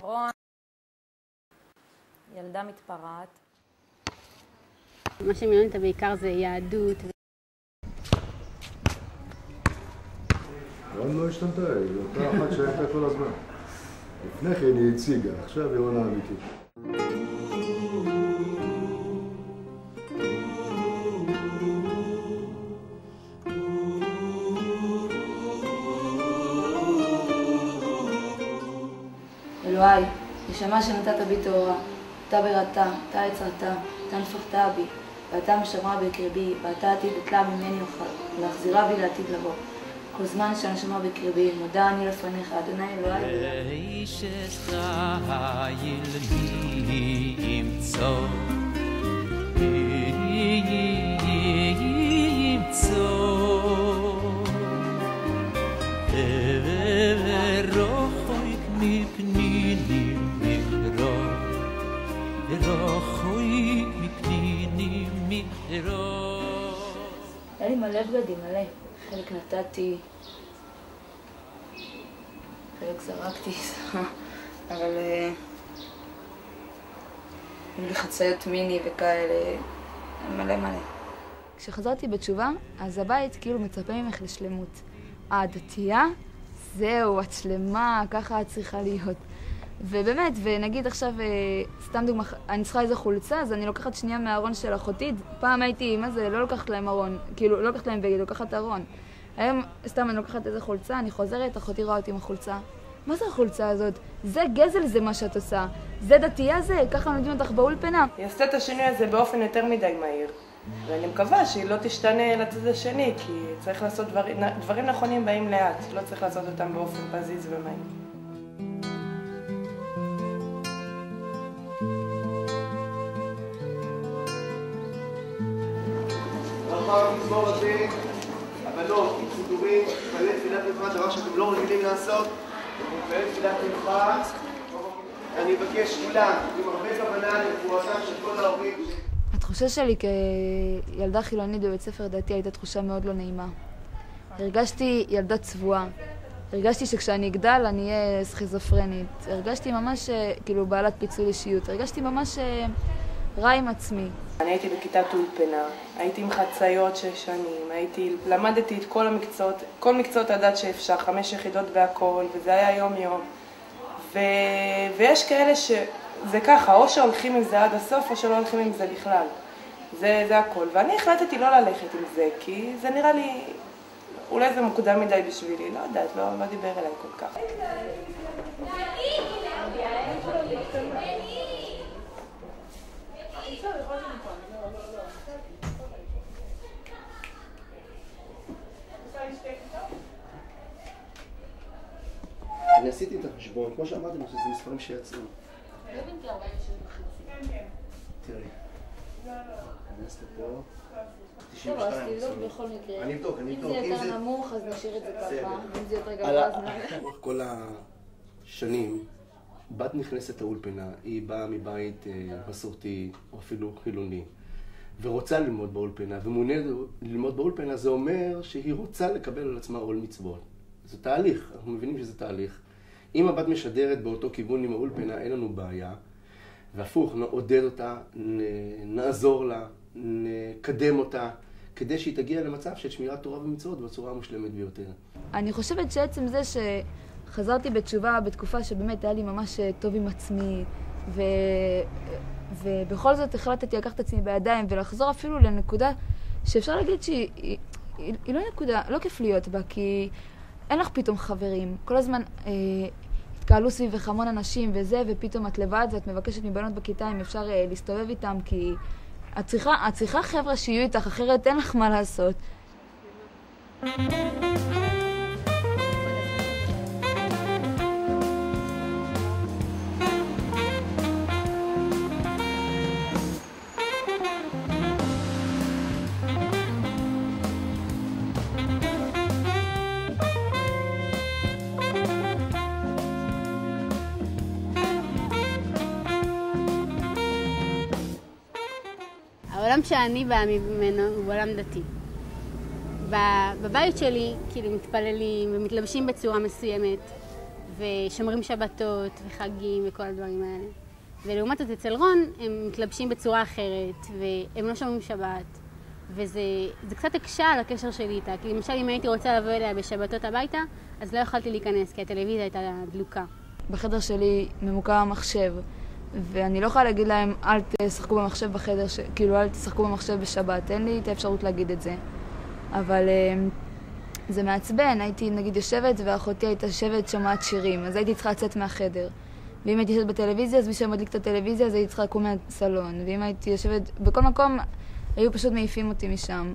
זיכרון. ילדה מתפרעת. מה שמעניין אותה בעיקר זה יהדות. רון לא השתנתה, היא אותה אחת שהייתה כל הזמן. לפני כן היא הציגה, עכשיו היא עונה אמיתית. אלוהי, נשמה שנתת בי תאורה, אתה בראתה, אתה יצרתה, אתה נפחתה בי, ואתה משמרה בקרבי, ואתה עתיד לתלה ממני אוכל, להחזירה בי לעתיד לבוא. כל זמן שהנשמה בקרבי, מודה אני לפניך, אדוני אלוהי. איש ישראל מי ימצוא, ורחוק מפניני מחרוב, ורחוק מפניני מחרוב. היה לי מלא בגדים, מלא. חלק נתתי, חלק זרקתי, אבל היו לי חצאיות מיני וכאלה, מלא מלא. כשחזרתי בתשובה, אז הבית כאילו מצפה ממך לשלמות. הדתייה, זהו, את שלמה, ככה את צריכה להיות. ובאמת, ונגיד עכשיו, סתם דוגמא, אני צריכה איזה חולצה, אז אני לוקחת שנייה מהארון של אחותי. פעם הייתי, מה זה, לא לוקחת להם ארון, כאילו, לא לוקחת להם בגד, לוקחת ארון. היום, סתם אני לוקחת איזה חולצה, אני חוזרת, אחותי רואה אותי עם החולצה. מה זה החולצה הזאת? זה גזל, זה מה שאת עושה. זה דתייה זה, ככה נותנים אותך באולפנה. היא עשתה את השינוי הזה באופן יותר מדי מהיר. ואני מקווה שהיא לא תשתנה לצד השני, כי צריך לעשות דברים נכונים באים לאט, לא צריך לעשות אותם באופן פזיז ומהיר. לאחר המזמור הזה, הבנות עם סידורים, מתפלל תפילת מנחה, דבר שאתם לא רגילים לעשות, מתפלל תפילת מנחה. אני מבקש כולם, עם הרבה כוונה לרפואתם של כל ההורים. התחושה שלי כילדה חילונית בבית ספר דתי הייתה תחושה מאוד לא נעימה. הרגשתי ילדה צבועה. הרגשתי שכשאני אגדל אני אהיה סכיזופרנית. הרגשתי ממש כאילו בעלת פיצול אישיות. הרגשתי ממש רע עם עצמי. אני הייתי בכיתת אולפנה, הייתי עם חצאיות 6 שנים, למדתי את כל מקצועות הדת שאפשר, 5 יחידות בהכל, וזה היה יום-יום. ויש כאלה שזה ככה, או שהולכים עם זה עד הסוף, או שלא הולכים עם זה בכלל. זה הכל. ואני החלטתי לא ללכת עם זה, כי זה נראה לי, אולי זה מוקדם מדי בשבילי, לא יודעת, לא דיבר אליי כל כך. אני עשיתי את החשבון, כמו שאמרתי, שזה מספרים שיצאו. לא הבנתי 46.5. תראי. נכנס לפה. טוב, אז תבדוק בכל מקרה. אני אבדוק. אם זה יותר נמוך, אז נשאיר את זה ככה. אם זה יותר גבוה, אז נעלה. כל השנים, בת נכנסת לאולפנה, היא באה מבית מסורתי, או אפילו חילוני, ורוצה ללמוד באולפנה, ומעוניינת ללמוד באולפנה, זה אומר שהיא רוצה לקבל על עצמה עול מצוות. זה תהליך, אנחנו מבינים שזה תהליך. אם הבת משדרת באותו כיוון עם האולפנה, אין לנו בעיה, והפוך, נעודד אותה, נעזור לה, נקדם אותה, כדי שהיא תגיע למצב של שמירת תורה ומצוות בצורה המושלמת ביותר. אני חושבת שעצם זה שחזרתי בתשובה בתקופה שבאמת היה לי ממש טוב עם עצמי, ובכל זאת החלטתי לקחת את עצמי בידיים ולחזור אפילו לנקודה שאפשר להגיד שהיא לא נקודה, לא כיף להיות בה, כי אין לך פתאום חברים. כל הזמן התקהלו סביבך המון אנשים וזה, ופתאום את לבד ואת מבקשת מבנות בכיתה אם אפשר להסתובב איתם, כי את צריכה חבר'ה שיהיו איתך, אחרת אין לך מה לעשות. העולם שאני באה ממנו הוא עולם דתי. בבית שלי כאילו מתפללים ומתלבשים בצורה מסוימת, ושומרים שבתות וחגים וכל הדברים האלה. ולעומת זאת אצל רון הם מתלבשים בצורה אחרת והם לא שומרים שבת. וזה קצת הקשה על הקשר שלי איתה, כי למשל אם הייתי רוצה לבוא אליה בשבתות הביתה, אז לא יכולתי להיכנס, כי הטלוויזיה הייתה דלוקה. בחדר שלי ממוקם המחשב, ואני לא יכולה להגיד להם אל תשחקו במחשב בחדר, כאילו אל תשחקו במחשב בשבת, אין לי את האפשרות להגיד את זה. אבל זה מעצבן, הייתי נגיד יושבת ואחותי הייתה יושבת שומעת שירים, אז הייתי צריכה לצאת מהחדר. ואם הייתי יושבת בטלוויזיה, אז מי שמדליק את הטלוויזיה, אז הייתי צריכה לקום מהסלון. ואם הייתי יושבת בכל מקום, היו פשוט מעיפים אותי משם.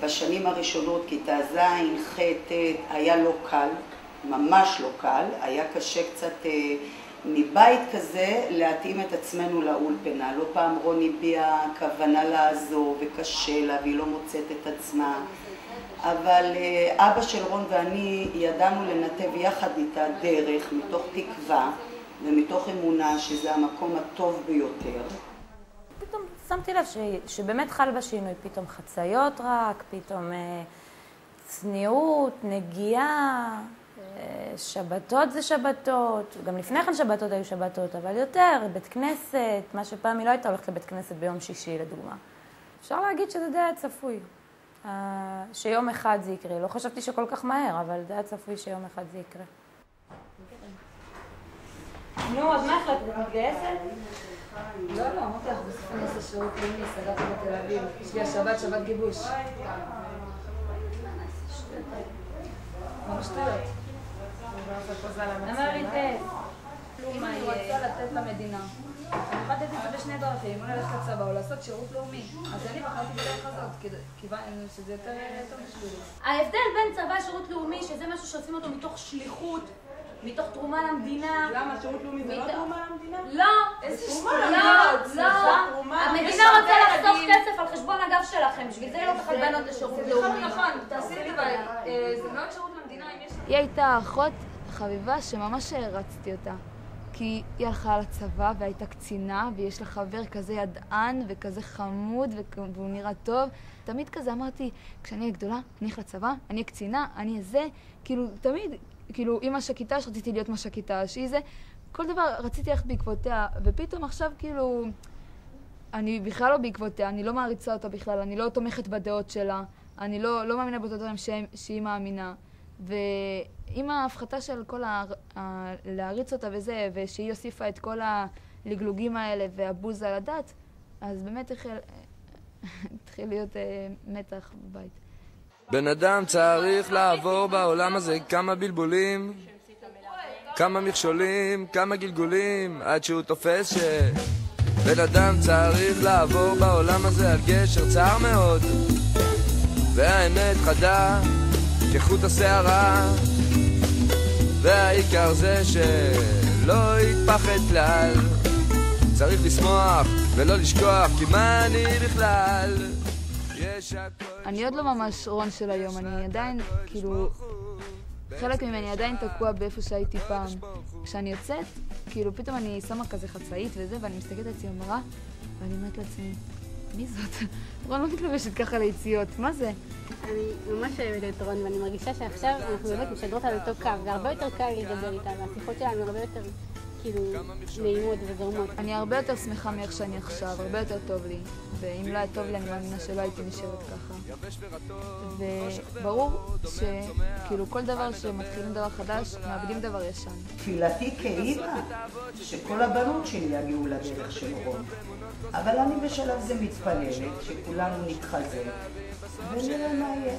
בשנים הראשונות, כיתה ז', ח', ט', היה לא קל, ממש לא קל, היה קשה קצת מבית כזה להתאים את עצמנו לאולפנה. לא פעם רון הביע כוונה לעזור וקשה לה והיא לא מוצאת את עצמה. אבל אבא של רון ואני ידענו לנתב יחד איתה דרך מתוך תקווה ומתוך אמונה שזה המקום הטוב ביותר. פתאום שמתי לב שבאמת חל בשינוי, פתאום חציות רק, פתאום צניעות, נגיעה, שבתות זה שבתות, גם לפני כן שבתות היו שבתות, אבל יותר, בית כנסת, מה שפעם היא לא הייתה הולכת לבית כנסת ביום שישי לדוגמה. אפשר להגיד שזה די היה צפוי, שיום אחד זה יקרה. לא חשבתי שכל כך מהר, אבל זה היה צפוי שיום אחד זה יקרה. נו, אז מה החלטת? את מתגייסת? לא, אמרתי לך, בסוף אני אעשה שירות לאומי, סגרתי בתל אביב. יש לי השבת, שבת גיבוש. ממש שטויות. אמר לי תת. אם אני רוצה לתת למדינה, אני יכולה לתת את זה בשני דרכים, או ללכת לצבא או לעשות שירות לאומי. אז אני בחרתי בדרך הזאת, כיוון שזה יותר טוב בשבילי. ההבדל בין צבא שירות לאומי, שזה משהו שעושים אותו מתוך שליחות, מתוך תרומה למדינה. למה? שירות לאומי זה לא תרומה למדינה? לא! איזה תרומה? לא! המדינה רוצה לחסוך כסף על חשבון הגב שלכם, בשביל זה היא לא תחת בנות לשירות לאומי. נכון, תעשי את זה, זה מאוד שירות למדינה אם יש... היא הייתה אחות חביבה שממש רצתי אותה. כי היא הלכה לצבא והייתה קצינה, ויש לה חבר כזה ידען וכזה חמוד והוא נראה טוב. תמיד כזה אמרתי, כשאני אהיה גדולה, אני אלך לצבא, אני אהיה קצינה, אני אהיה זה. כאילו, תמיד, כאילו, עם מש"קית רציתי להיות מש"קית, שהיא זה. כל דבר רציתי ללכת בעקבותיה, ופתאום עכשיו כאילו, אני בכלל לא בעקבותיה, אני לא מעריצה אותה בכלל, אני לא תומכת בדעות שלה, אני לא מאמינה באותו דברים שהיא מאמינה. ועם ההפחתה של כל להריץ אותה וזה, ושהיא הוסיפה את כל הלגלוגים האלה והבוז על הדת, אז באמת התחיל להיות מתח בבית. בן אדם צריך לעבור בעולם הזה כמה בלבולים, כמה מכשולים, כמה גלגולים, עד שהוא תופס בן אדם צריך לעבור בעולם הזה על גשר צר מאוד, והאמת חדה כחוט השערה, והעיקר זה שלא יתפחד כלל, צריך לשמוח ולא לשכוח, כי מה אני בכלל. אני עוד לא ממש רון של היום, אני עדיין, כאילו, חלק ממני עדיין תקוע באיפה שהייתי פעם. כשאני יוצאת, כאילו, פתאום אני שמה כזה חצאית וזה, ואני מסתכלת לעצמי במראה, ואני אומרת לעצמי, מי זאת? רון לא מתלבשת ככה ליציאות, מה זה? אני ממש אוהבת את רון, ואני מרגישה שעכשיו אנחנו באמת משדרות על אותו קו, והרבה יותר קל לדבר איתה, והשיחות שלנו הרבה יותר כאילו נעימות וזורמות. אני הרבה יותר שמחה מאיך שאני עכשיו, הרבה יותר טוב לי, ואם לא היה טוב לי אני מאמינה שלא הייתי נשארת ככה. וברור שכאילו כל דבר שמתחילים דבר חדש, מאבדים דבר ישן. תפילתי כאימא, שכל הבנות שלי יגיעו לדרך של רון. אבל אני בשלב זה מתפללת, שכולנו נתחזק, ונראה מה יהיה.